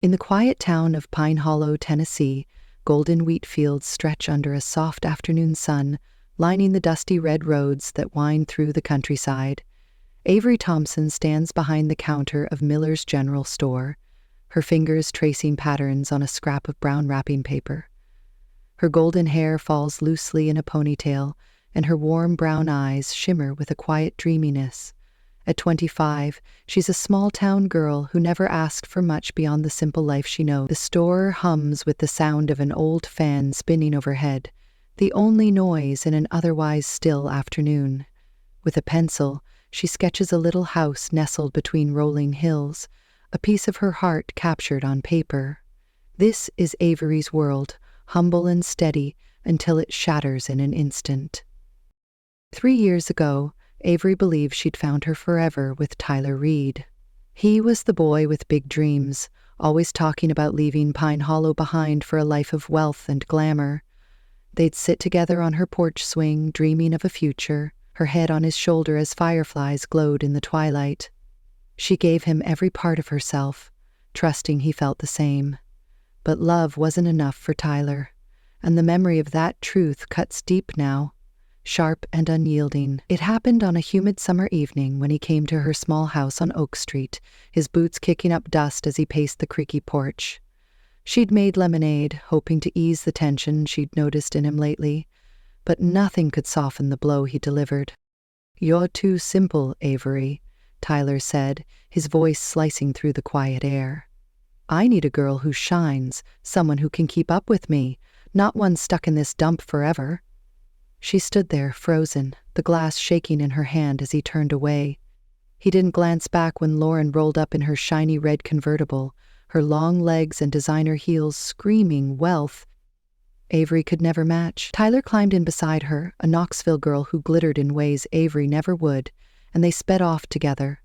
In the quiet town of Pine Hollow, Tennessee, golden wheat fields stretch under a soft afternoon sun, lining the dusty red roads that wind through the countryside. Avery Thompson stands behind the counter of Miller's General Store, her fingers tracing patterns on a scrap of brown wrapping paper. Her golden hair falls loosely in a ponytail, and her warm brown eyes shimmer with a quiet dreaminess. At 25, she's a small-town girl who never asked for much beyond the simple life she knows. The store hums with the sound of an old fan spinning overhead, the only noise in an otherwise still afternoon. With a pencil, she sketches a little house nestled between rolling hills, a piece of her heart captured on paper. This is Avery's world, humble and steady until it shatters in an instant. 3 years ago, Avery believed she'd found her forever with Tyler Reed. He was the boy with big dreams, always talking about leaving Pine Hollow behind for a life of wealth and glamour. They'd sit together on her porch swing, dreaming of a future, her head on his shoulder as fireflies glowed in the twilight. She gave him every part of herself, trusting he felt the same. But love wasn't enough for Tyler, and the memory of that truth cuts deep now, sharp and unyielding. It happened on a humid summer evening when he came to her small house on Oak Street, his boots kicking up dust as he paced the creaky porch. She'd made lemonade, hoping to ease the tension she'd noticed in him lately, but nothing could soften the blow he delivered. "You're too simple, Avery," Tyler said, his voice slicing through the quiet air. "I need a girl who shines, someone who can keep up with me, not one stuck in this dump forever." She stood there, frozen, the glass shaking in her hand as he turned away. He didn't glance back when Lauren rolled up in her shiny red convertible, her long legs and designer heels screaming wealth Avery could never match. Tyler climbed in beside her, a Knoxville girl who glittered in ways Avery never would, and they sped off together.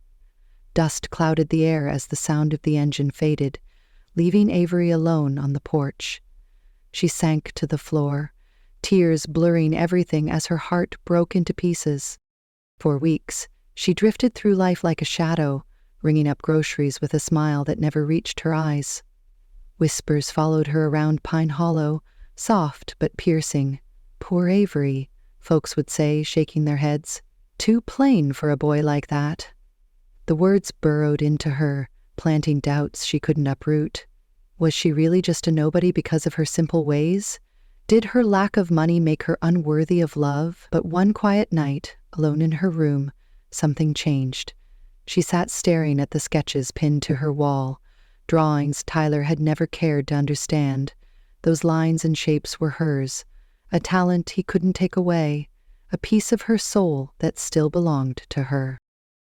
Dust clouded the air as the sound of the engine faded, leaving Avery alone on the porch. She sank to the floor, tears blurring everything as her heart broke into pieces. For weeks, she drifted through life like a shadow, ringing up groceries with a smile that never reached her eyes. Whispers followed her around Pine Hollow, soft but piercing. "Poor Avery," folks would say, shaking their heads. "Too plain for a boy like that." The words burrowed into her, planting doubts she couldn't uproot. Was she really just a nobody because of her simple ways? Did her lack of money make her unworthy of love? But one quiet night, alone in her room, something changed. She sat staring at the sketches pinned to her wall, drawings Tyler had never cared to understand. Those lines and shapes were hers, a talent he couldn't take away, a piece of her soul that still belonged to her.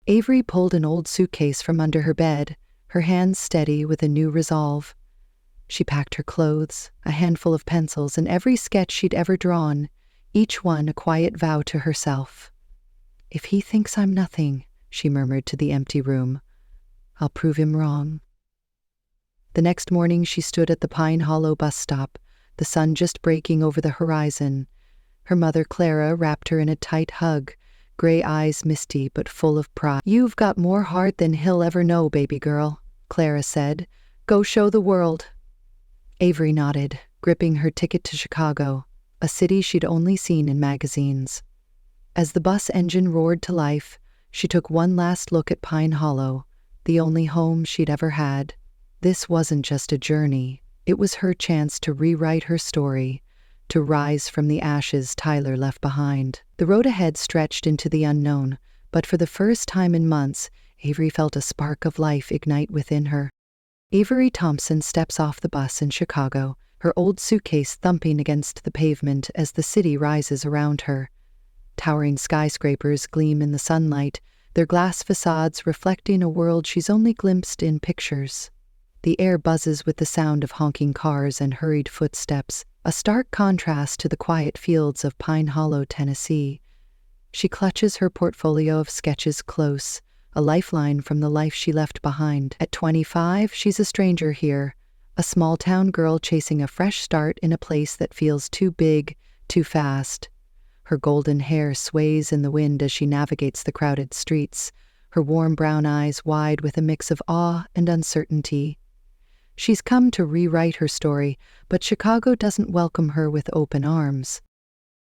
Avery pulled an old suitcase from under her bed, her hands steady with a new resolve. She packed her clothes, a handful of pencils, and every sketch she'd ever drawn, each one a quiet vow to herself. "If he thinks I'm nothing," she murmured to the empty room, "I'll prove him wrong." The next morning she stood at the Pine Hollow bus stop, the sun just breaking over the horizon. Her mother, Clara, wrapped her in a tight hug, gray eyes misty but full of pride. "You've got more heart than he'll ever know, baby girl," Clara said. "Go show the world." Avery nodded, gripping her ticket to Chicago, a city she'd only seen in magazines. As the bus engine roared to life, she took one last look at Pine Hollow, the only home she'd ever had. This wasn't just a journey, it was her chance to rewrite her story, to rise from the ashes Tyler left behind. The road ahead stretched into the unknown, but for the first time in months, Avery felt a spark of life ignite within her. Avery Thompson steps off the bus in Chicago, her old suitcase thumping against the pavement as the city rises around her. Towering skyscrapers gleam in the sunlight, their glass facades reflecting a world she's only glimpsed in pictures. The air buzzes with the sound of honking cars and hurried footsteps, a stark contrast to the quiet fields of Pine Hollow, Tennessee. She clutches her portfolio of sketches close, a lifeline from the life she left behind. At 25, she's a stranger here, a small-town girl chasing a fresh start in a place that feels too big, too fast. Her golden hair sways in the wind as she navigates the crowded streets, her warm brown eyes wide with a mix of awe and uncertainty. She's come to rewrite her story, but Chicago doesn't welcome her with open arms.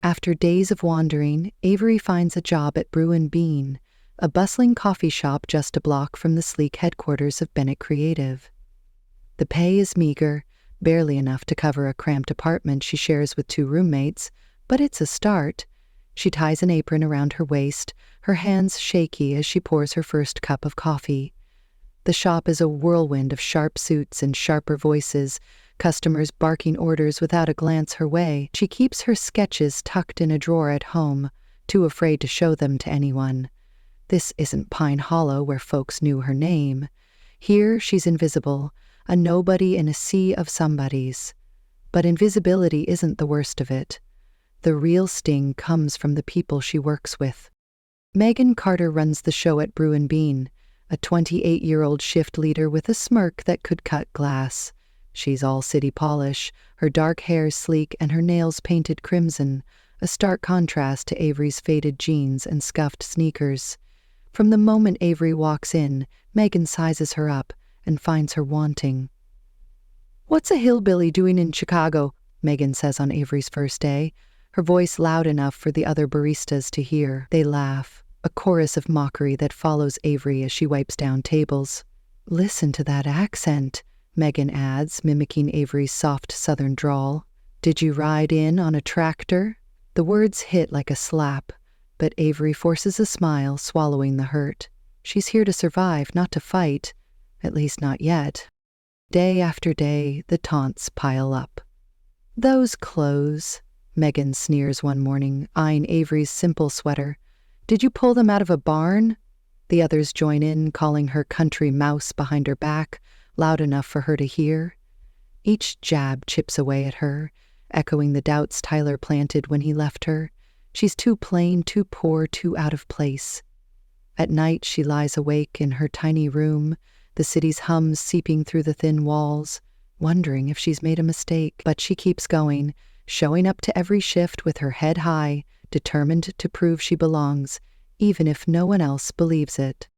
After days of wandering, Avery finds a job at Brew and Bean, a bustling coffee shop just a block from the sleek headquarters of Bennett Creative. The pay is meager, barely enough to cover a cramped apartment she shares with 2 roommates, but it's a start. She ties an apron around her waist, her hands shaky as she pours her first cup of coffee. The shop is a whirlwind of sharp suits and sharper voices, customers barking orders without a glance her way. She keeps her sketches tucked in a drawer at home, too afraid to show them to anyone. This isn't Pine Hollow where folks knew her name. Here she's invisible, a nobody in a sea of somebodies. But invisibility isn't the worst of it. The real sting comes from the people she works with. Megan Carter runs the show at Brew and Bean, a 28-year-old shift leader with a smirk that could cut glass. She's all city polish, her dark hair sleek and her nails painted crimson, a stark contrast to Avery's faded jeans and scuffed sneakers. From the moment Avery walks in, Megan sizes her up and finds her wanting. "What's a hillbilly doing in Chicago?" Megan says on Avery's first day, her voice loud enough for the other baristas to hear. They laugh, a chorus of mockery that follows Avery as she wipes down tables. "Listen to that accent," Megan adds, mimicking Avery's soft southern drawl. "Did you ride in on a tractor?" The words hit like a slap, but Avery forces a smile, swallowing the hurt. She's here to survive, not to fight. At least not yet. Day after day, the taunts pile up. "Those clothes," Megan sneers one morning, eyeing Avery's simple sweater. "Did you pull them out of a barn?" The others join in, calling her country mouse behind her back, loud enough for her to hear. Each jab chips away at her, echoing the doubts Tyler planted when he left her. She's too plain, too poor, too out of place. At night she lies awake in her tiny room, the city's hums seeping through the thin walls, wondering if she's made a mistake. But she keeps going, showing up to every shift with her head high, determined to prove she belongs, even if no one else believes it.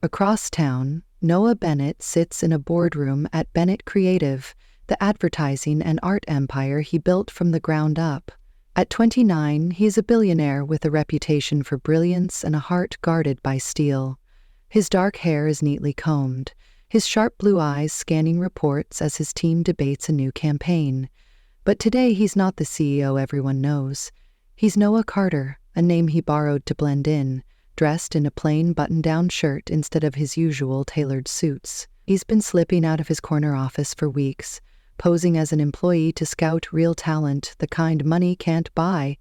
Across town, Noah Bennett sits in a boardroom at Bennett Creative, the advertising and art empire he built from the ground up. At 29, he's a billionaire with a reputation for brilliance and a heart guarded by steel. His dark hair is neatly combed, his sharp blue eyes scanning reports as his team debates a new campaign. But today he's not the CEO everyone knows. He's Noah Carter, a name he borrowed to blend in, dressed in a plain button-down shirt instead of his usual tailored suits. He's been slipping out of his corner office for weeks, posing as an employee to scout real talent, the kind money can't buy.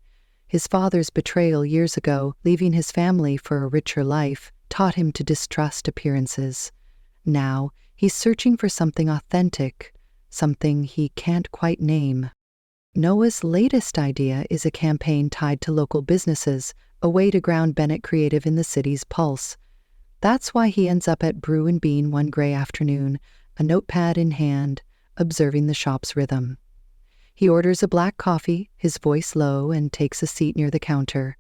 His father's betrayal years ago, leaving his family for a richer life, taught him to distrust appearances. Now, he's searching for something authentic, something he can't quite name. Noah's latest idea is a campaign tied to local businesses, a way to ground Bennett Creative in the city's pulse. That's why he ends up at Brew and Bean one gray afternoon, a notepad in hand, observing the shop's rhythm. He orders a black coffee, his voice low, and takes a seat near the counter.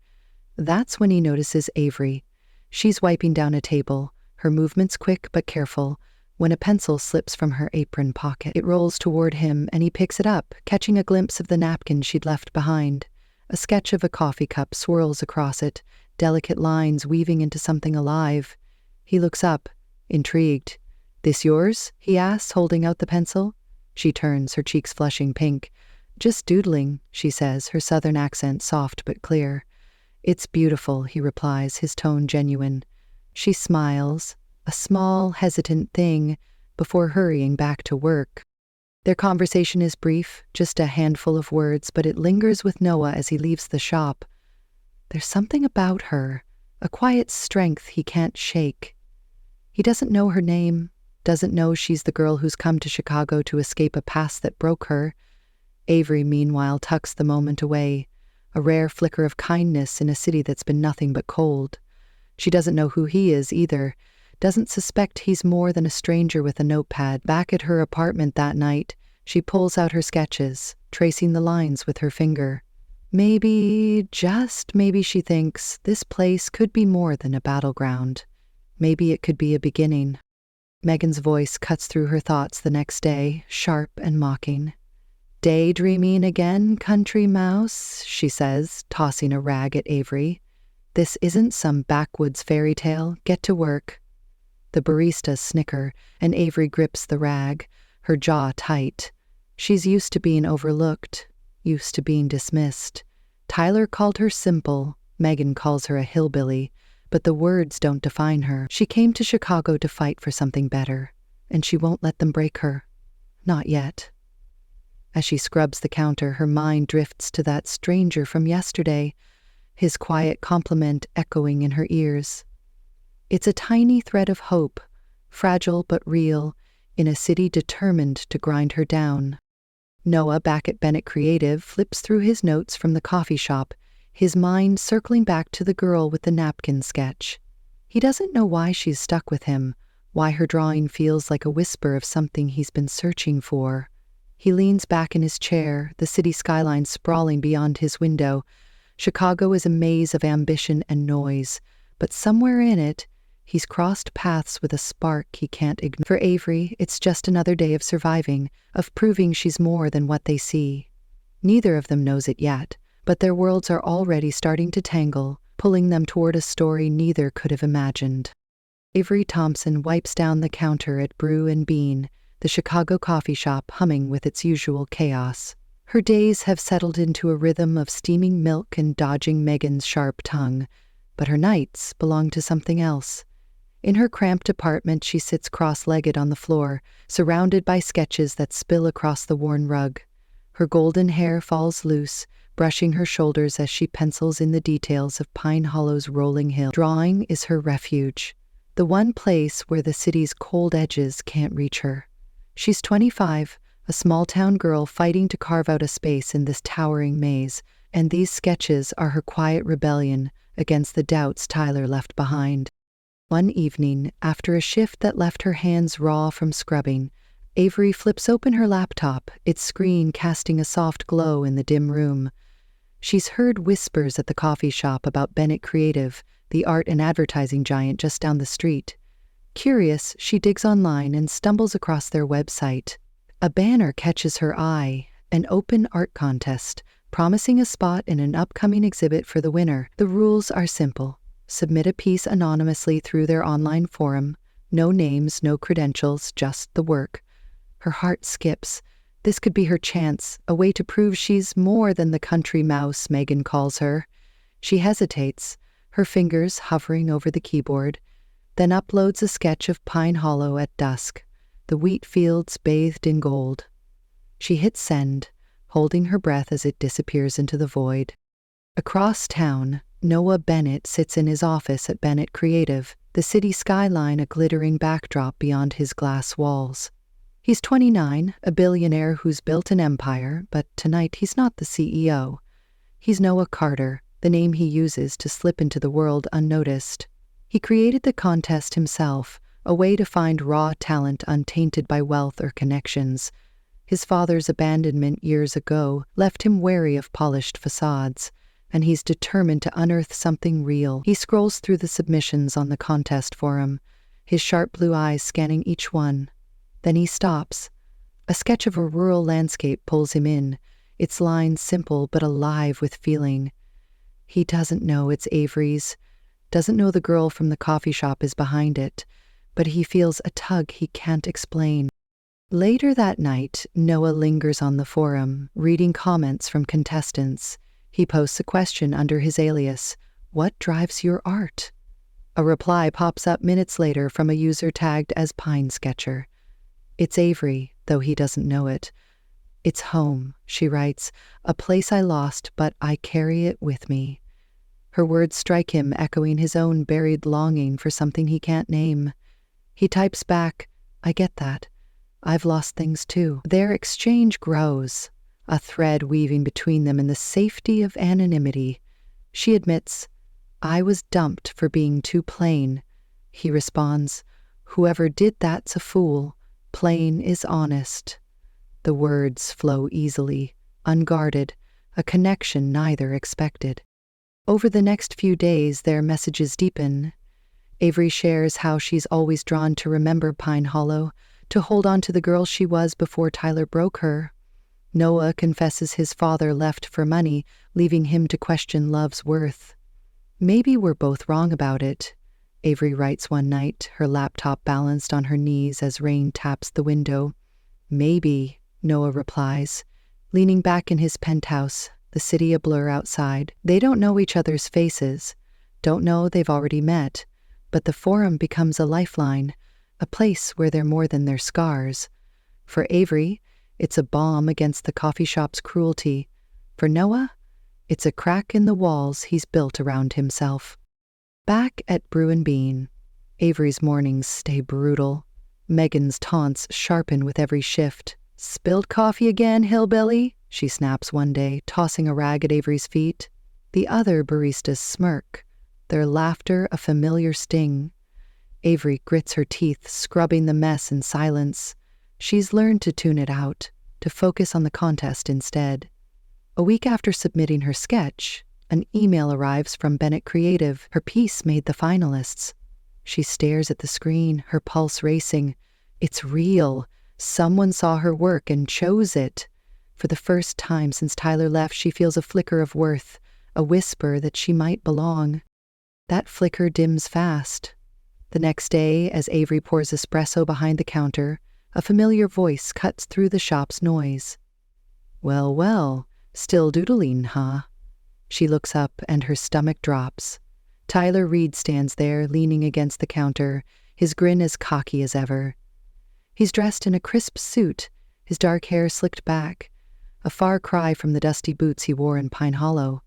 That's when he notices Avery. She's wiping down a table, her movements quick but careful. When a pencil slips from her apron pocket, it rolls toward him, and he picks it up, catching a glimpse of the napkin she'd left behind. A sketch of a coffee cup swirls across it, delicate lines weaving into something alive. He looks up, intrigued. "This yours?" he asks, holding out the pencil. She turns, her cheeks flushing pink. "Just doodling," she says, her southern accent soft but clear. "It's beautiful," he replies, his tone genuine. She smiles, a small, hesitant thing, before hurrying back to work. Their conversation is brief, just a handful of words, but it lingers with Noah as he leaves the shop. There's something about her, a quiet strength he can't shake. He doesn't know her name, doesn't know she's the girl who's come to Chicago to escape a past that broke her. Avery, meanwhile, tucks the moment away, a rare flicker of kindness in a city that's been nothing but cold. She doesn't know who he is either, doesn't suspect he's more than a stranger with a notepad. Back at her apartment that night, she pulls out her sketches, tracing the lines with her finger. Maybe, just maybe, she thinks, this place could be more than a battleground. Maybe it could be a beginning. Megan's voice cuts through her thoughts the next day, sharp and mocking. "Daydreaming again, country mouse," she says, tossing a rag at Avery. "This isn't some backwoods fairy tale. Get to work." The baristas snicker, and Avery grips the rag, her jaw tight. She's used to being overlooked, used to being dismissed. Tyler called her simple, Megan calls her a hillbilly, but the words don't define her. She came to Chicago to fight for something better, and she won't let them break her. Not yet. As she scrubs the counter, her mind drifts to that stranger from yesterday, his quiet compliment echoing in her ears. It's a tiny thread of hope, fragile but real, in a city determined to grind her down. Noah, back at Bennett Creative, flips through his notes from the coffee shop, his mind circling back to the girl with the napkin sketch. He doesn't know why she's stuck with him, why her drawing feels like a whisper of something he's been searching for. He leans back in his chair, the city skyline sprawling beyond his window. Chicago is a maze of ambition and noise, but somewhere in it, he's crossed paths with a spark he can't ignore. For Avery, it's just another day of surviving, of proving she's more than what they see. Neither of them knows it yet, but their worlds are already starting to tangle, pulling them toward a story neither could have imagined. Avery Thompson wipes down the counter at Brew and Bean, the Chicago coffee shop humming with its usual chaos. Her days have settled into a rhythm of steaming milk and dodging Megan's sharp tongue, but her nights belong to something else. In her cramped apartment, she sits cross-legged on the floor, surrounded by sketches that spill across the worn rug. Her golden hair falls loose, brushing her shoulders as she pencils in the details of Pine Hollow's rolling hill. Drawing is her refuge, the one place where the city's cold edges can't reach her. She's 25, a small-town girl fighting to carve out a space in this towering maze, and these sketches are her quiet rebellion against the doubts Tyler left behind. One evening, after a shift that left her hands raw from scrubbing, Avery flips open her laptop, its screen casting a soft glow in the dim room. She's heard whispers at the coffee shop about Bennett Creative, the art and advertising giant just down the street. Curious, she digs online and stumbles across their website. A banner catches her eye, an open art contest, promising a spot in an upcoming exhibit for the winner. The rules are simple. Submit a piece anonymously through their online forum. No names, no credentials, just the work. Her heart skips. This could be her chance, a way to prove she's more than the country mouse Megan calls her. She hesitates, her fingers hovering over the keyboard, then uploads a sketch of Pine Hollow at dusk, the wheat fields bathed in gold. She hits send, holding her breath as it disappears into the void. Across town, Noah Bennett sits in his office at Bennett Creative, the city skyline a glittering backdrop beyond his glass walls. He's 29, a billionaire who's built an empire, but tonight he's not the CEO. He's Noah Carter, the name he uses to slip into the world unnoticed. He created the contest himself, a way to find raw talent untainted by wealth or connections. His father's abandonment years ago left him wary of polished facades, and he's determined to unearth something real. He scrolls through the submissions on the contest forum, his sharp blue eyes scanning each one. Then he stops. A sketch of a rural landscape pulls him in, its lines simple but alive with feeling. He doesn't know it's Avery's, doesn't know the girl from the coffee shop is behind it, but he feels a tug he can't explain. Later that night, Noah lingers on the forum, reading comments from contestants. He posts a question under his alias, "What drives your art?" A reply pops up minutes later from a user tagged as Pine Sketcher. It's Avery, though he doesn't know it. "It's home," she writes, "a place I lost, but I carry it with me." Her words strike him, echoing his own buried longing for something he can't name. He types back, "I get that. I've lost things too." Their exchange grows, a thread weaving between them in the safety of anonymity. She admits, "I was dumped for being too plain." He responds, "Whoever did that's a fool. Plain is honest." The words flow easily, unguarded, a connection neither expected. Over the next few days, their messages deepen. Avery shares how she's always drawn to remember Pine Hollow, to hold on to the girl she was before Tyler broke her. Noah confesses his father left for money, leaving him to question love's worth. "Maybe we're both wrong about it," Avery writes one night, her laptop balanced on her knees as rain taps the window. "Maybe," Noah replies, leaning back in his penthouse, the city a blur outside. They don't know each other's faces, don't know they've already met, but the forum becomes a lifeline, a place where they're more than their scars. For Avery, it's a balm against the coffee shop's cruelty. For Noah, it's a crack in the walls he's built around himself. Back at Brew and Bean, Avery's mornings stay brutal. Megan's taunts sharpen with every shift. "Spilled coffee again, hillbilly?" she snaps one day, tossing a rag at Avery's feet. The other baristas smirk, their laughter a familiar sting. Avery grits her teeth, scrubbing the mess in silence. She's learned to tune it out, to focus on the contest instead. A week after submitting her sketch, an email arrives from Bennett Creative. Her piece made the finalists. She stares at the screen, her pulse racing. It's real. Someone saw her work and chose it. For the first time since Tyler left, she feels a flicker of worth, a whisper that she might belong. That flicker dims fast. The next day, as Avery pours espresso behind the counter, a familiar voice cuts through the shop's noise. "Well, well, still doodling, huh?" She looks up and her stomach drops. Tyler Reed stands there, leaning against the counter, his grin as cocky as ever. He's dressed in a crisp suit, his dark hair slicked back, a far cry from the dusty boots he wore in Pine Hollow.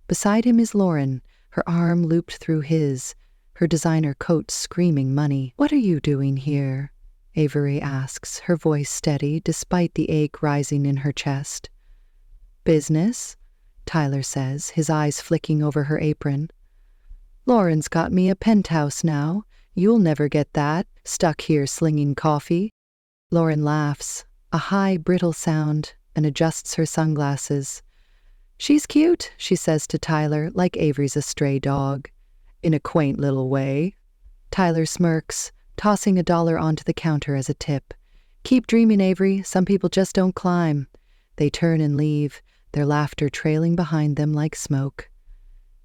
Beside him is Lauren, her arm looped through his, her designer coat screaming money. "What are you doing here?" Avery asks, her voice steady despite the ache rising in her chest. "Business," Tyler says, his eyes flicking over her apron. "Lauren's got me a penthouse now. You'll never get that, stuck here slinging coffee." Lauren laughs, a high, brittle sound, and adjusts her sunglasses. "She's cute," she says to Tyler, like Avery's a stray dog. "In a quaint little way." Tyler smirks, tossing $1 onto the counter as a tip. "Keep dreaming, Avery. Some people just don't climb." They turn and leave, their laughter trailing behind them like smoke.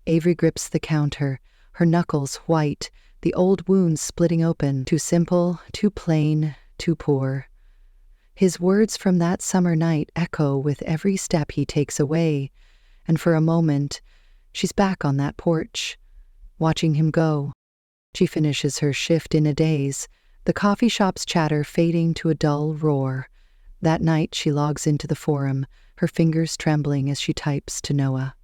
Avery grips the counter, her knuckles white, the old wounds splitting open. Too simple, too plain, too poor. His words from that summer night echo with every step he takes away, and for a moment, she's back on that porch, watching him go. She finishes her shift in a daze, the coffee shop's chatter fading to a dull roar. That night she logs into the forum, her fingers trembling as she types to Noah.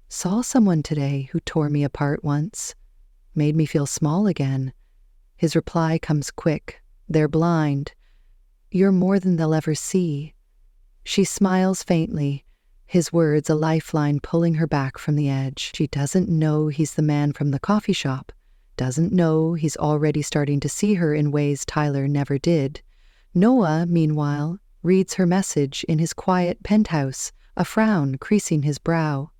"Saw someone today who tore me apart once. Made me feel small again." His reply comes quick. "They're blind. You're more than they'll ever see." She smiles faintly, his words a lifeline pulling her back from the edge. She doesn't know he's the man from the coffee shop, doesn't know he's already starting to see her in ways Tyler never did. Noah, meanwhile, reads her message in his quiet penthouse, a frown creasing his brow.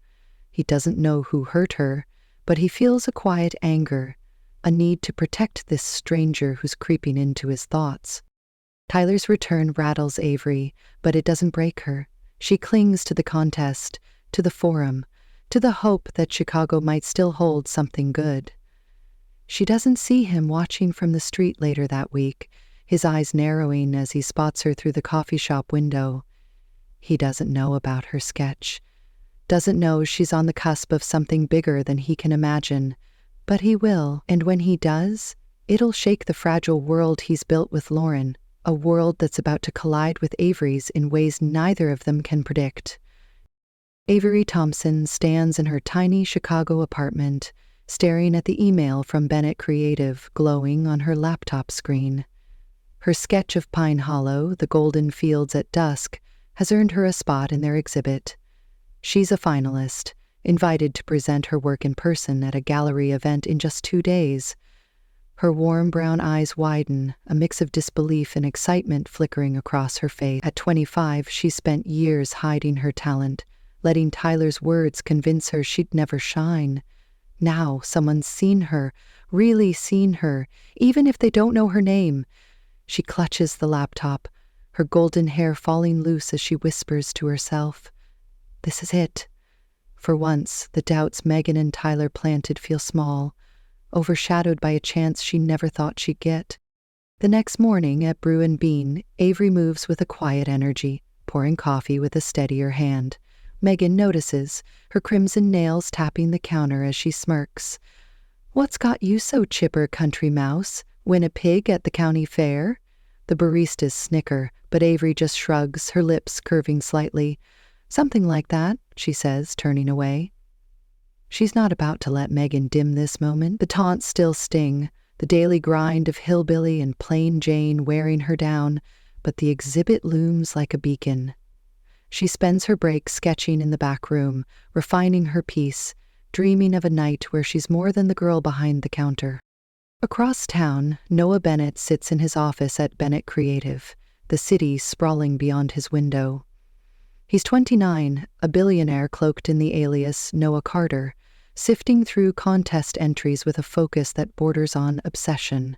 He doesn't know who hurt her, but he feels a quiet anger, a need to protect this stranger who's creeping into his thoughts. Tyler's return rattles Avery, but it doesn't break her. She clings to the contest, to the forum, to the hope that Chicago might still hold something good. She doesn't see him watching from the street later that week, his eyes narrowing as he spots her through the coffee shop window. He doesn't know about her sketch, doesn't know she's on the cusp of something bigger than he can imagine, but he will, and when he does, it'll shake the fragile world he's built with Lauren, a world that's about to collide with Avery's in ways neither of them can predict. Avery Thompson stands in her tiny Chicago apartment, staring at the email from Bennett Creative glowing on her laptop screen. Her sketch of Pine Hollow, the golden fields at dusk, has earned her a spot in their exhibit. She's a finalist, invited to present her work in person at a gallery event in just 2 days. Her warm brown eyes widen, a mix of disbelief and excitement flickering across her face. At 25, she spent years hiding her talent, letting Tyler's words convince her she'd never shine. Now someone's seen her, really seen her, even if they don't know her name. She clutches the laptop, her golden hair falling loose as she whispers to herself, "This is it." For once, the doubts Megan and Tyler planted feel small, overshadowed by a chance she never thought she'd get. The next morning at Brew and Bean, Avery moves with a quiet energy, pouring coffee with a steadier hand. Megan notices, her crimson nails tapping the counter as she smirks. "What's got you so chipper, country mouse? Win a pig at the county fair?" The baristas snicker, but Avery just shrugs, her lips curving slightly. "Something like that," she says, turning away. She's not about to let Megan dim this moment. The taunts still sting, the daily grind of hillbilly and plain Jane wearing her down, but the exhibit looms like a beacon. She spends her break sketching in the back room, refining her piece, dreaming of a night where she's more than the girl behind the counter. Across town, Noah Bennett sits in his office at Bennett Creative, the city sprawling beyond his window. He's 29, a billionaire cloaked in the alias Noah Carter, sifting through contest entries with a focus that borders on obsession.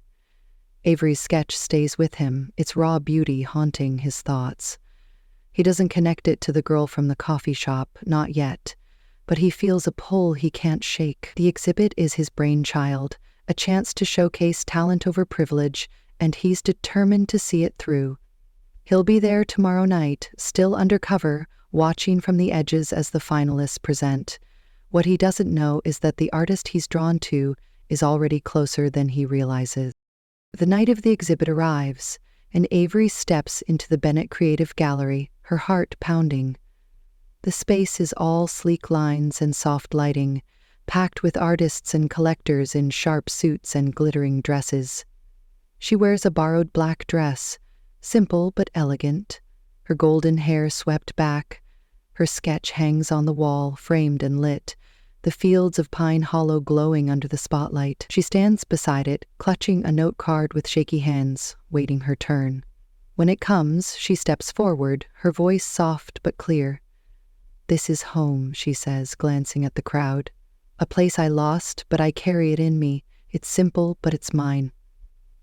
Avery's sketch stays with him, its raw beauty haunting his thoughts. He doesn't connect it to the girl from the coffee shop, not yet, but he feels a pull he can't shake. The exhibit is his brainchild, a chance to showcase talent over privilege, and he's determined to see it through. He'll be there tomorrow night, still undercover, watching from the edges as the finalists present. What he doesn't know is that the artist he's drawn to is already closer than he realizes. The night of the exhibit arrives, and Avery steps into the Bennett Creative Gallery, her heart pounding. The space is all sleek lines and soft lighting, packed with artists and collectors in sharp suits and glittering dresses. She wears a borrowed black dress, simple but elegant, her golden hair swept back. Her sketch hangs on the wall, framed and lit, the fields of Pine Hollow glowing under the spotlight. She stands beside it, clutching a note card with shaky hands, waiting her turn. When it comes, she steps forward, her voice soft but clear. "This is home," she says, glancing at the crowd. "A place I lost, but I carry it in me. It's simple, but it's mine."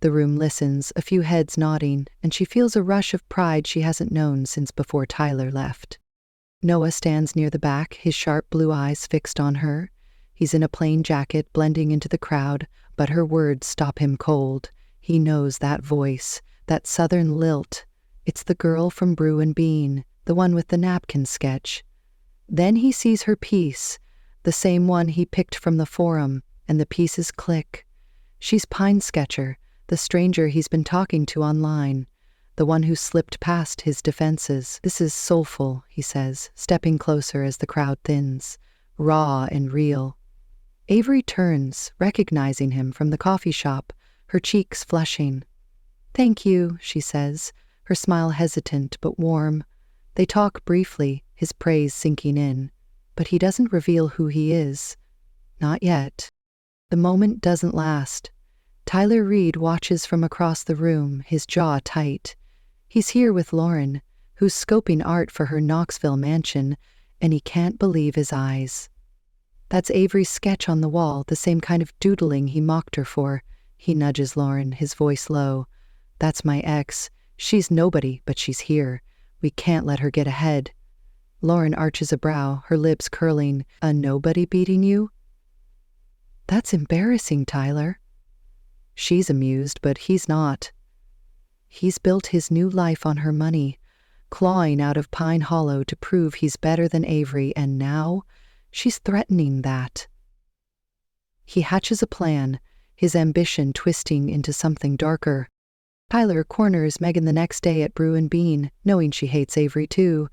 The room listens, a few heads nodding, and she feels a rush of pride she hasn't known since before Tyler left. Noah stands near the back, his sharp blue eyes fixed on her. He's in a plain jacket, blending into the crowd, but her words stop him cold. He knows that voice, that southern lilt. It's the girl from Brew and Bean, the one with the napkin sketch. Then he sees her piece, the same one he picked from the forum, and the pieces click. She's Pine Sketcher, the stranger he's been talking to online, the one who slipped past his defenses. "This is soulful," he says, stepping closer as the crowd thins, "raw and real." Avery turns, recognizing him from the coffee shop, her cheeks flushing. "Thank you," she says, her smile hesitant but warm. They talk briefly, his praise sinking in, but he doesn't reveal who he is. Not yet. The moment doesn't last. Tyler Reed watches from across the room, his jaw tight. He's here with Lauren, who's scoping art for her Knoxville mansion, and he can't believe his eyes. That's Avery's sketch on the wall, the same kind of doodling he mocked her for. He nudges Lauren, his voice low. "That's my ex. She's nobody, but she's here. We can't let her get ahead." Lauren arches a brow, her lips curling. "A nobody beating you?" "That's embarrassing, Tyler." She's amused, but he's not. He's built his new life on her money, clawing out of Pine Hollow to prove he's better than Avery, and now she's threatening that. He hatches a plan, his ambition twisting into something darker. Tyler corners Megan the next day at Brew and Bean, knowing she hates Avery too.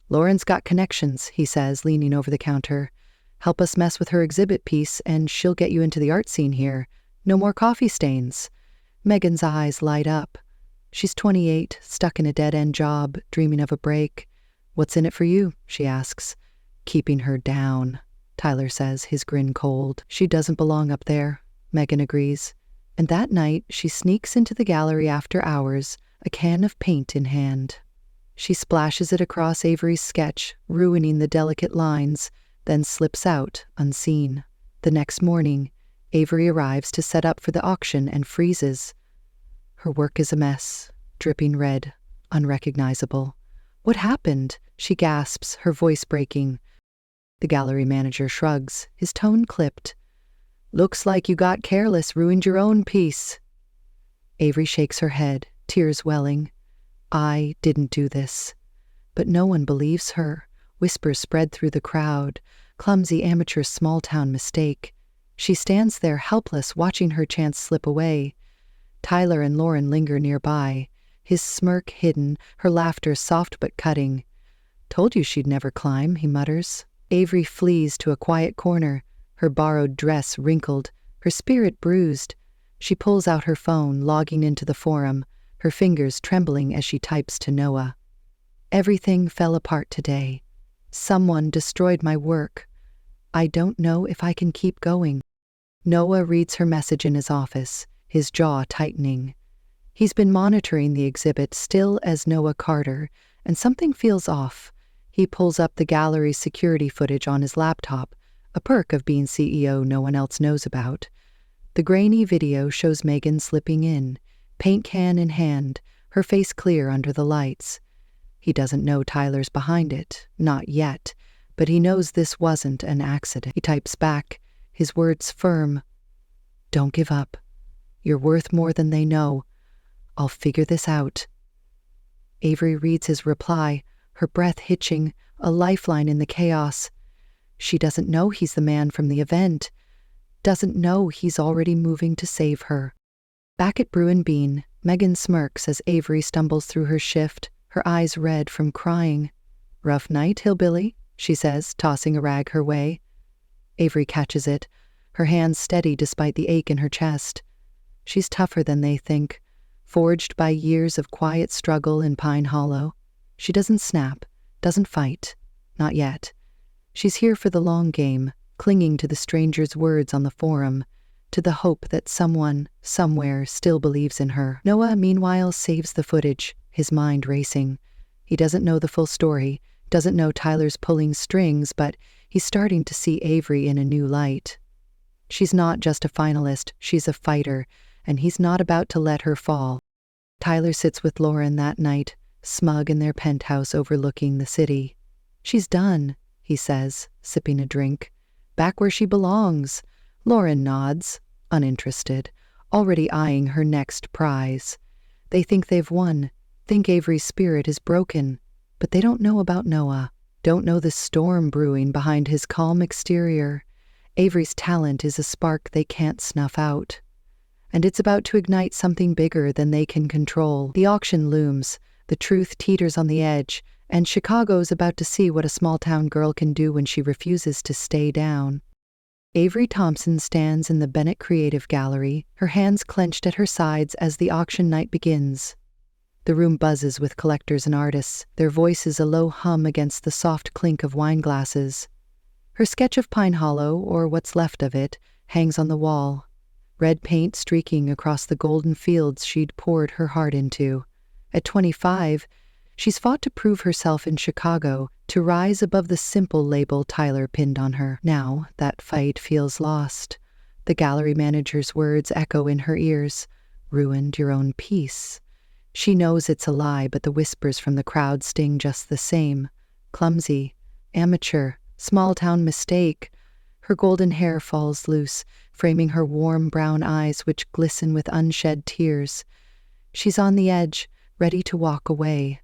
"Lauren's got connections," he says, leaning over the counter. "Help us mess with her exhibit piece, and she'll get you into the art scene here. No more coffee stains." Megan's eyes light up. She's 28, stuck in a dead-end job, dreaming of a break. "What's in it for you?" she asks. "Keeping her down," Tyler says, his grin cold. "She doesn't belong up there," Megan agrees. And that night, she sneaks into the gallery after hours, a can of paint in hand. She splashes it across Avery's sketch, ruining the delicate lines, then slips out, unseen. The next morning, Avery arrives to set up for the auction and freezes. Her work is a mess, dripping red, unrecognizable. "What happened?" she gasps, her voice breaking. The gallery manager shrugs, his tone clipped. "Looks like you got careless, ruined your own piece." Avery shakes her head, tears welling. "I didn't do this." But no one believes her. Whispers spread through the crowd. Clumsy amateur small-town mistake. She stands there helpless, watching her chance slip away. Tyler and Lauren linger nearby, his smirk hidden, her laughter soft but cutting. "Told you she'd never climb," he mutters. Avery flees to a quiet corner, her borrowed dress wrinkled, her spirit bruised. She pulls out her phone, logging into the forum, her fingers trembling as she types to Noah. "Everything fell apart today. Someone destroyed my work. I don't know if I can keep going." Noah reads her message in his office, his jaw tightening. He's been monitoring the exhibit, still as Noah Carter, and something feels off. He pulls up the gallery's security footage on his laptop, a perk of being CEO no one else knows about. The grainy video shows Megan slipping in, paint can in hand, her face clear under the lights. He doesn't know Tyler's behind it, not yet, but he knows this wasn't an accident. He types back, his words firm. "Don't give up. You're worth more than they know. I'll figure this out." Avery reads his reply, her breath hitching, a lifeline in the chaos. She doesn't know he's the man from the event, doesn't know he's already moving to save her. Back at Brew and Bean, Megan smirks as Avery stumbles through her shift, her eyes red from crying. "Rough night, hillbilly," she says, tossing a rag her way. Avery catches it, her hands steady despite the ache in her chest. She's tougher than they think, forged by years of quiet struggle in Pine Hollow. She doesn't snap, doesn't fight, not yet. She's here for the long game, clinging to the stranger's words on the forum, to the hope that someone, somewhere, still believes in her. Noah, meanwhile, saves the footage, his mind racing. He doesn't know the full story, doesn't know Tyler's pulling strings, but he's starting to see Avery in a new light. She's not just a finalist, she's a fighter, and he's not about to let her fall. Tyler sits with Lauren that night, smug in their penthouse overlooking the city. "She's done," he says, sipping a drink. "Back where she belongs." Lauren nods, uninterested, already eyeing her next prize. They think they've won, think Avery's spirit is broken, but they don't know about Noah, don't know the storm brewing behind his calm exterior. Avery's talent is a spark they can't snuff out, and it's about to ignite something bigger than they can control. The auction looms, the truth teeters on the edge, and Chicago's about to see what a small-town girl can do when she refuses to stay down. Avery Thompson stands in the Bennett Creative Gallery, her hands clenched at her sides as the auction night begins. The room buzzes with collectors and artists, their voices a low hum against the soft clink of wine glasses. Her sketch of Pine Hollow, or what's left of it, hangs on the wall, red paint streaking across the golden fields she'd poured her heart into. At 25, she's fought to prove herself in Chicago, to rise above the simple label Tyler pinned on her. Now, that fight feels lost. The gallery manager's words echo in her ears. "Ruined your own peace." She knows it's a lie, but the whispers from the crowd sting just the same. Clumsy, amateur, small-town mistake. Her golden hair falls loose, framing her warm brown eyes which glisten with unshed tears. She's on the edge, ready to walk away.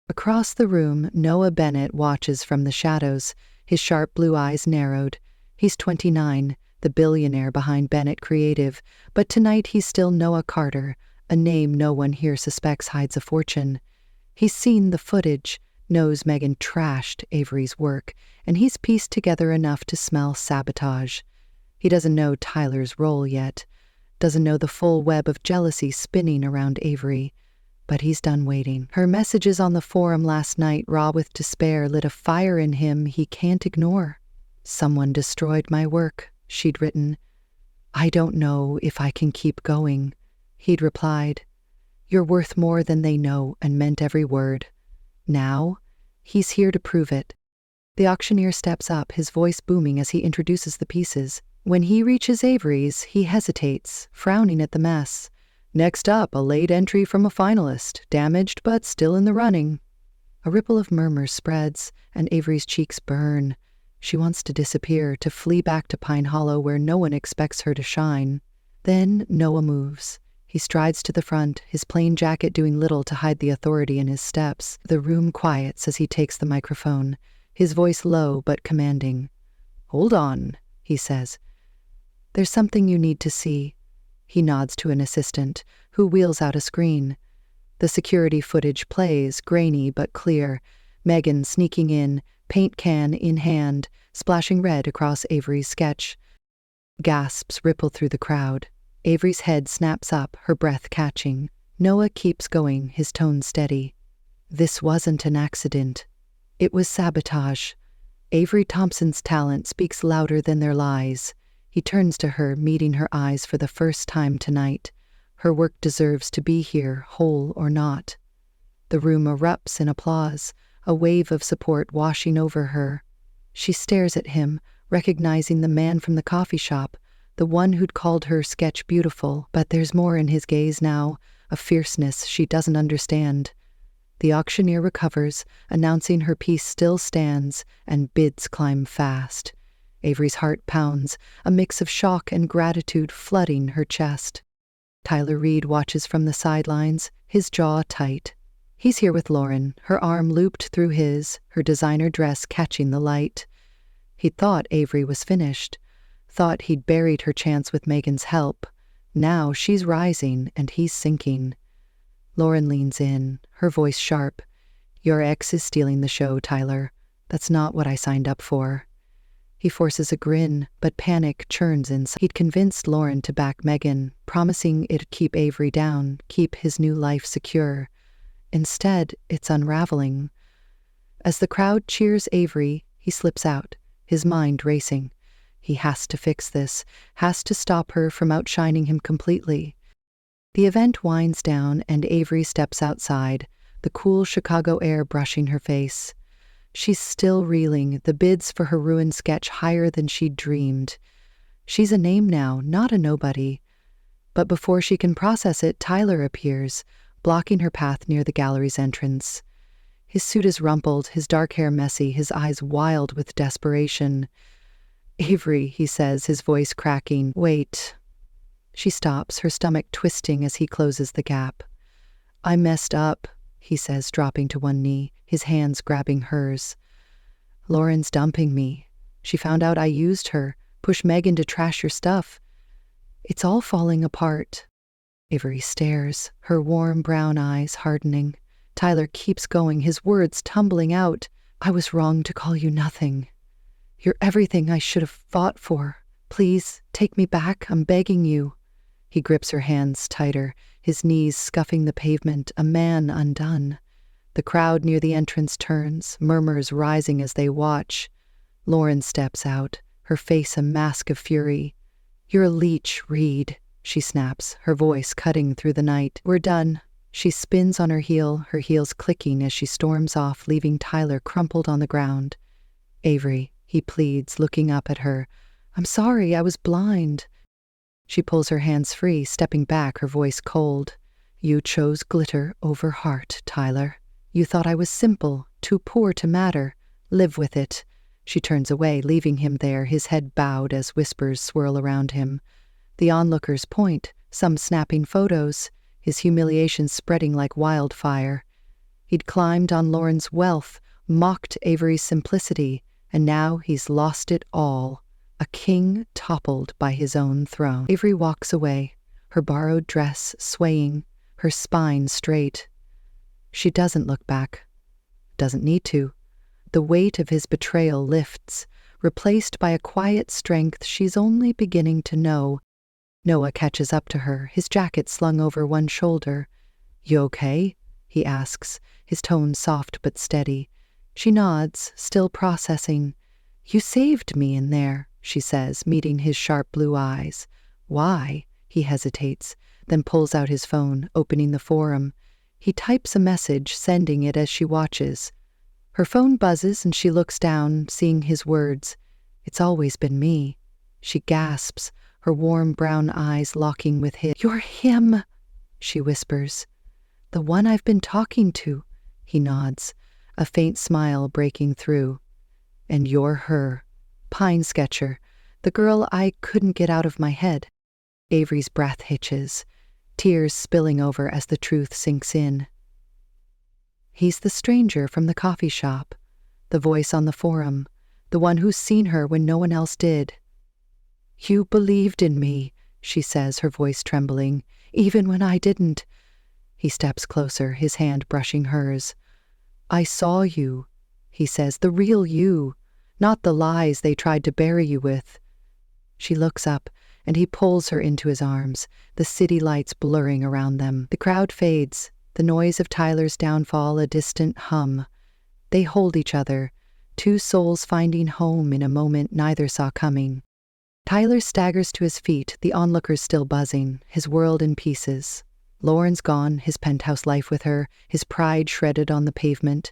Across the room, Noah Bennett watches from the shadows, his sharp blue eyes narrowed. He's 29, the billionaire behind Bennett Creative, but tonight he's still Noah Carter, a name no one here suspects hides a fortune. He's seen the footage, knows Megan trashed Avery's work, and he's pieced together enough to smell sabotage. He doesn't know Tyler's role yet, doesn't know the full web of jealousy spinning around Avery, but he's done waiting. Her messages on the forum last night, raw with despair, lit a fire in him he can't ignore. "Someone destroyed my work," she'd written. "I don't know if I can keep going," he'd replied. "You're worth more than they know," and meant every word. Now, he's here to prove it. The auctioneer steps up, his voice booming as he introduces the pieces. When he reaches Avery's, he hesitates, frowning at the mess. Next up, a late entry from a finalist, damaged but still in the running. A ripple of murmurs spreads, and Avery's cheeks burn. She wants to disappear, to flee back to Pine Hollow where no one expects her to shine. Then Noah moves. He strides to the front, his plain jacket doing little to hide the authority in his steps. The room quiets as he takes the microphone, his voice low but commanding. "Hold on," he says. "There's something you need to see." He nods to an assistant, who wheels out a screen. The security footage plays, grainy but clear. Megan sneaking in, paint can in hand, splashing red across Avery's sketch. Gasps ripple through the crowd. Avery's head snaps up, her breath catching. Noah keeps going, his tone steady. This wasn't an accident. It was sabotage. Avery Thompson's talent speaks louder than their lies. He turns to her, meeting her eyes for the first time tonight. Her work deserves to be here, whole or not. The room erupts in applause, a wave of support washing over her. She stares at him, recognizing the man from the coffee shop, the one who'd called her sketch beautiful, but there's more in his gaze now, a fierceness she doesn't understand. The auctioneer recovers, announcing her piece still stands, and bids climb fast. Avery's heart pounds, a mix of shock and gratitude flooding her chest. Tyler Reed watches from the sidelines, his jaw tight. He's here with Lauren, her arm looped through his, her designer dress catching the light. He thought Avery was finished, thought he'd buried her chance with Megan's help. Now she's rising and he's sinking. Lauren leans in, her voice sharp. "Your ex is stealing the show, Tyler. That's not what I signed up for." He forces a grin, but panic churns inside. He'd convinced Lauren to back Megan, promising it'd keep Avery down, keep his new life secure. Instead, it's unraveling. As the crowd cheers Avery, he slips out, his mind racing. He has to fix this, has to stop her from outshining him completely. The event winds down and Avery steps outside, the cool Chicago air brushing her face. She's still reeling, the bids for her ruined sketch higher than she'd dreamed. She's a name now, not a nobody. But before she can process it, Tyler appears, blocking her path near the gallery's entrance. His suit is rumpled, his dark hair messy, his eyes wild with desperation. "Avery," he says, his voice cracking. "Wait." She stops, her stomach twisting as he closes the gap. "I messed up," he says, dropping to one knee, his hands grabbing hers. "Lauren's dumping me. She found out I used her, pushed Megan to trash your stuff. It's all falling apart." Avery stares, her warm brown eyes hardening. Tyler keeps going, his words tumbling out. "I was wrong to call you nothing. You're everything I should have fought for. Please, take me back, I'm begging you." He grips her hands tighter, his knees scuffing the pavement, a man undone. The crowd near the entrance turns, murmurs rising as they watch. Lauren steps out, her face a mask of fury. "You're a leech, Reed," she snaps, her voice cutting through the night. "We're done." She spins on her heel, her heels clicking as she storms off, leaving Tyler crumpled on the ground. "Avery," he pleads, looking up at her. "I'm sorry, I was blind." She pulls her hands free, stepping back, her voice cold. "You chose glitter over heart, Tyler. You thought I was simple, too poor to matter. Live with it." She turns away, leaving him there, his head bowed as whispers swirl around him. The onlookers point, some snapping photos, his humiliation spreading like wildfire. He'd climbed on Lauren's wealth, mocked Avery's simplicity, and now he's lost it all. A king toppled by his own throne. Avery walks away, her borrowed dress swaying, her spine straight. She doesn't look back. Doesn't need to. The weight of his betrayal lifts, replaced by a quiet strength she's only beginning to know. Noah catches up to her, his jacket slung over one shoulder. "You okay?" he asks, his tone soft but steady. She nods, still processing. "You saved me in there," she says, meeting his sharp blue eyes. "Why?" He hesitates, then pulls out his phone, opening the forum. He types a message, sending it as she watches. Her phone buzzes and she looks down, seeing his words. "It's always been me." She gasps, her warm brown eyes locking with his. "You're him," she whispers. "The one I've been talking to," he nods, a faint smile breaking through. "And you're her, Pine Sketcher, the girl I couldn't get out of my head." Avery's breath hitches, tears spilling over as the truth sinks in. He's the stranger from the coffee shop, the voice on the forum, the one who's seen her when no one else did. "You believed in me," she says, her voice trembling, "even when I didn't." He steps closer, his hand brushing hers. "I saw you," he says, "the real you, not the lies they tried to bury you with." She looks up, and he pulls her into his arms, the city lights blurring around them. The crowd fades, the noise of Tyler's downfall a distant hum. They hold each other, two souls finding home in a moment neither saw coming. Tyler staggers to his feet, the onlookers still buzzing, his world in pieces. Lauren's gone, his penthouse life with her, his pride shredded on the pavement.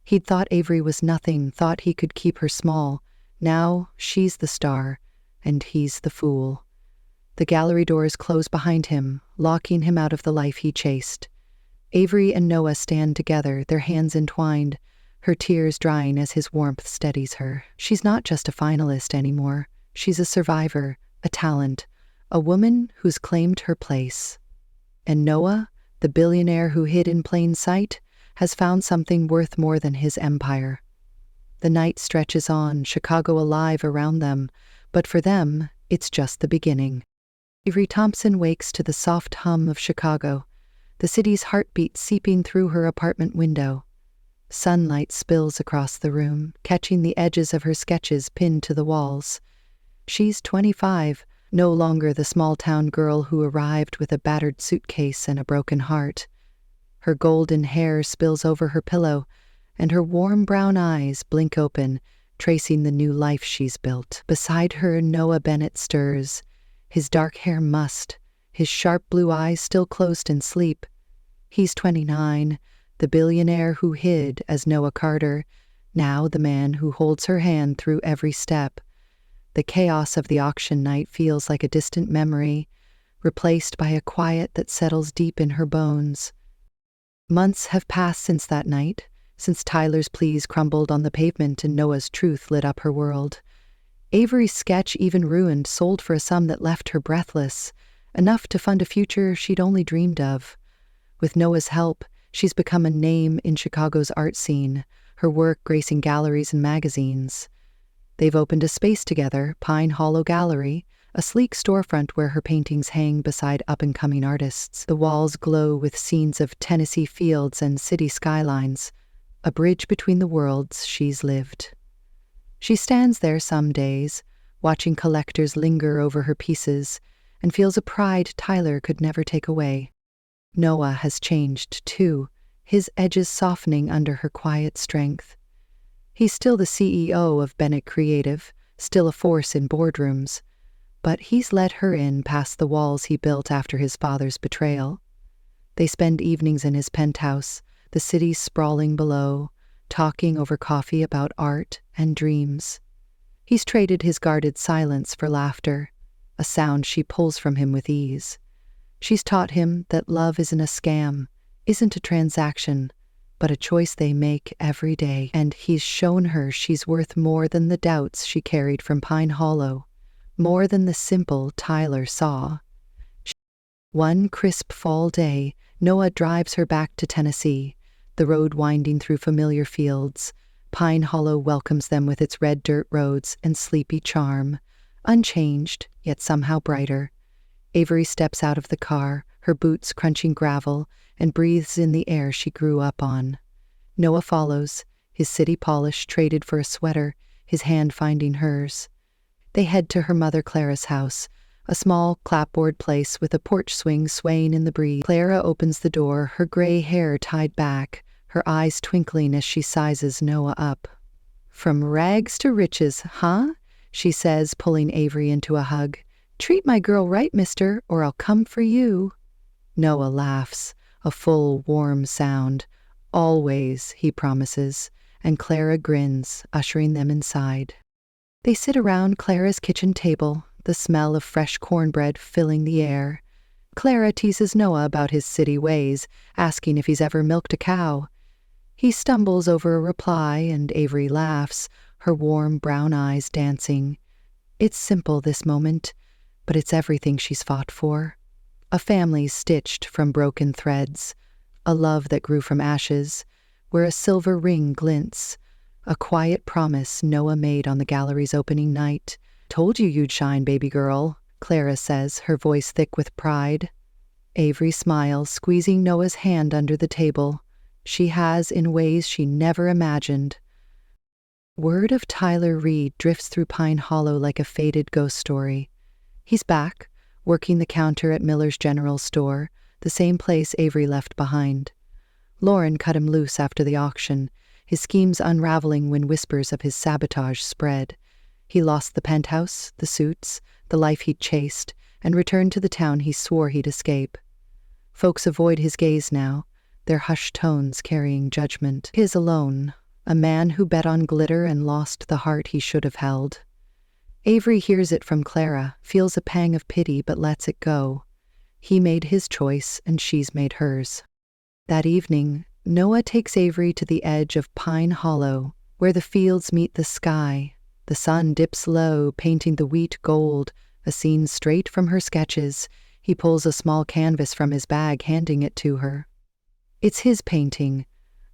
He'd thought Avery was nothing, thought he could keep her small. Now she's the star, and he's the fool. The gallery doors close behind him, locking him out of the life he chased. Avery and Noah stand together, their hands entwined, her tears drying as his warmth steadies her. She's not just a finalist anymore. She's a survivor, a talent, a woman who's claimed her place. And Noah, the billionaire who hid in plain sight, has found something worth more than his empire. The night stretches on, Chicago alive around them, but for them, it's just the beginning. Avery Thompson wakes to the soft hum of Chicago, the city's heartbeat seeping through her apartment window. Sunlight spills across the room, catching the edges of her sketches pinned to the walls. She's 25, no longer the small-town girl who arrived with a battered suitcase and a broken heart. Her golden hair spills over her pillow, and her warm brown eyes blink open, tracing the new life she's built. Beside her, Noah Bennett stirs, his dark hair mussed, his sharp blue eyes still closed in sleep. He's 29, the billionaire who hid as Noah Carter, now the man who holds her hand through every step. The chaos of the auction night feels like a distant memory, replaced by a quiet that settles deep in her bones. Months have passed since that night, since Tyler's pleas crumbled on the pavement and Noah's truth lit up her world. Avery's sketch, even ruined, sold for a sum that left her breathless, enough to fund a future she'd only dreamed of. With Noah's help, she's become a name in Chicago's art scene, her work gracing galleries and magazines. They've opened a space together, Pine Hollow Gallery, a sleek storefront where her paintings hang beside up-and-coming artists. The walls glow with scenes of Tennessee fields and city skylines, a bridge between the worlds she's lived. She stands there some days, watching collectors linger over her pieces, and feels a pride Tyler could never take away. Noah has changed, too, his edges softening under her quiet strength. He's still the CEO of Bennett Creative, still a force in boardrooms, but he's let her in past the walls he built after his father's betrayal. They spend evenings in his penthouse, the city sprawling below, talking over coffee about art and dreams. He's traded his guarded silence for laughter, a sound she pulls from him with ease. She's taught him that love isn't a scam, isn't a transaction, but a choice they make every day. And he's shown her she's worth more than the doubts she carried from Pine Hollow, more than the simple Tyler saw. One crisp fall day, Noah drives her back to Tennessee, the road winding through familiar fields. Pine Hollow welcomes them with its red dirt roads and sleepy charm, unchanged, yet somehow brighter. Avery steps out of the car, her boots crunching gravel, and breathes in the air she grew up on. Noah follows, his city polish traded for a sweater, his hand finding hers. They head to her mother Clara's house, a small clapboard place with a porch swing swaying in the breeze. Clara opens the door, her gray hair tied back, her eyes twinkling as she sizes Noah up. "From rags to riches, huh?" she says, pulling Avery into a hug. "Treat my girl right, mister, or I'll come for you." Noah laughs, a full, warm sound. "Always," he promises, and Clara grins, ushering them inside. They sit around Clara's kitchen table, the smell of fresh cornbread filling the air. Clara teases Noah about his city ways, asking if he's ever milked a cow. He stumbles over a reply, and Avery laughs, her warm brown eyes dancing. It's simple, this moment, but it's everything she's fought for. A family stitched from broken threads, a love that grew from ashes, where a silver ring glints, a quiet promise Noah made on the gallery's opening night. "Told you you'd shine, baby girl," Clara says, her voice thick with pride. Avery smiles, squeezing Noah's hand under the table. She has in ways she never imagined. Word of Tyler Reed drifts through Pine Hollow like a faded ghost story. He's back, working the counter at Miller's General Store, the same place Avery left behind. Lauren cut him loose after the auction, his schemes unraveling when whispers of his sabotage spread. He lost the penthouse, the suits, the life he'd chased, and returned to the town he swore he'd escape. Folks avoid his gaze now, their hushed tones carrying judgment. His alone, a man who bet on glitter and lost the heart he should have held. Avery hears it from Clara, feels a pang of pity but lets it go. He made his choice and she's made hers. That evening, Noah takes Avery to the edge of Pine Hollow, where the fields meet the sky. The sun dips low, painting the wheat gold, a scene straight from her sketches. He pulls a small canvas from his bag, handing it to her. It's his painting,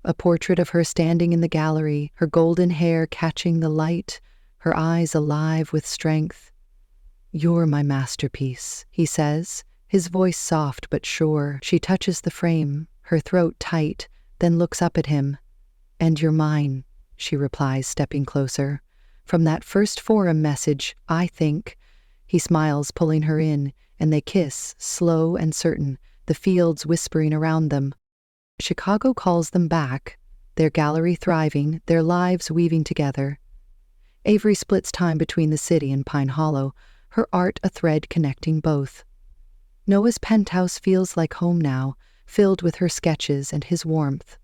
a portrait of her standing in the gallery, her golden hair catching the light, her eyes alive with strength. "You're my masterpiece," he says, his voice soft but sure. She touches the frame, her throat tight, then looks up at him. "And you're mine," she replies, stepping closer. "From that first forum message, I think." He smiles, pulling her in, and they kiss, slow and certain, the fields whispering around them. Chicago calls them back, their gallery thriving, their lives weaving together. Avery splits time between the city and Pine Hollow, her art a thread connecting both. Noah's penthouse feels like home now, filled with her sketches and his warmth.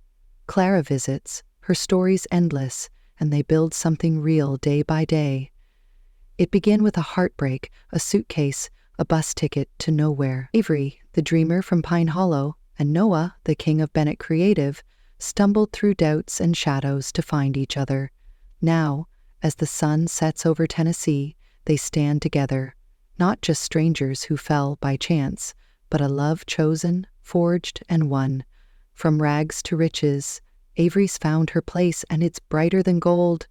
Clara visits, her stories endless, and they build something real day by day. It began with a heartbreak, a suitcase, a bus ticket to nowhere. Avery, the dreamer from Pine Hollow, and Noah, the king of Bennett Creative, stumbled through doubts and shadows to find each other. Now, as the sun sets over Tennessee, they stand together, not just strangers who fell by chance, but a love chosen, forged, and won. From rags to riches, Avery's found her place, and it's brighter than gold.